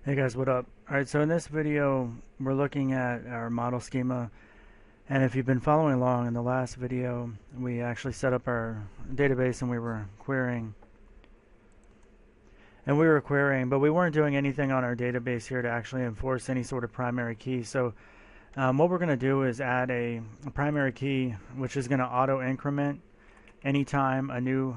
Hey guys, what up? Alright, so in this video, we're looking at our model schema. And if you've been following along in the last video, we actually set up our database and we were querying. But we weren't doing anything on our database here to actually enforce any sort of primary key. So what we're going to do is add a primary key, which is going to auto increment anytime a new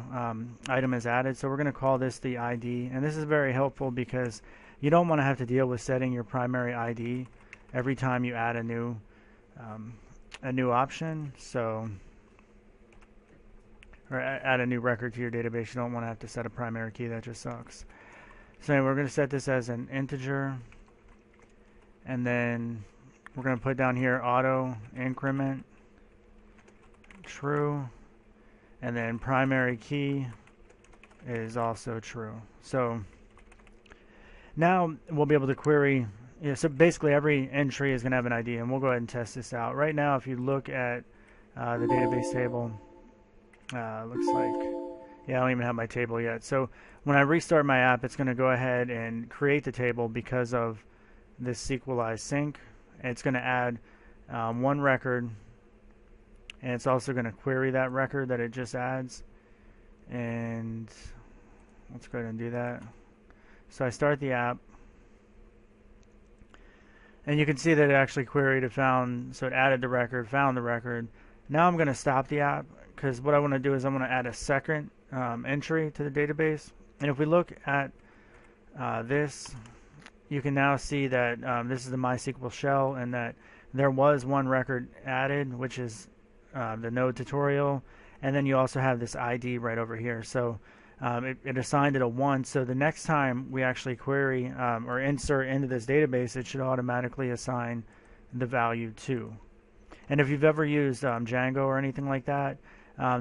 item is added. So we're going to call this the ID, and this is very helpful because you don't want to have to deal with setting your primary ID every time you add a new option. So, or add a new record to your database, you don't want to have to set a primary key. That just sucks. So anyway, we're going to set this as an integer, and then we're going to put down here auto increment true, and then primary key is also true. So now we'll be able to query. So basically every entry is going to have an ID, and we'll go ahead and test this out. Right now, if you look at the database table, looks like, yeah, I don't even have my table yet. So when I restart my app, it's going to go ahead and create the table because of this SQLized sync. It's going to add one record, and it's also going to query that record that it just adds. And let's go ahead and do that. So I start the app, and you can see that it actually queried and found, so it added the record, found the record. Now I'm going to stop the app because what I want to do is I want to add a second entry to the database. And if we look at this, you can now see that this is the MySQL shell, and that there was one record added, which is the Node tutorial, and then you also have this ID right over here. So it assigned it a 1, so the next time we actually query or insert into this database, it should automatically assign the value 2. And if you've ever used Django or anything like that,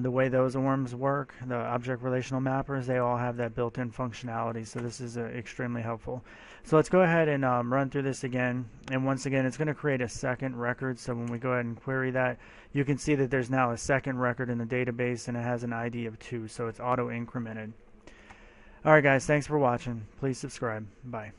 the way those ORMs work, the object relational mappers, they all have that built-in functionality, so this is extremely helpful. So let's go ahead and run through this again, and once again it's going to create a second record. So when we go ahead and query that, you can see that there's now a second record in the database, and it has an ID of 2, so it's auto incremented. Alright guys, thanks for watching. Please subscribe. Bye.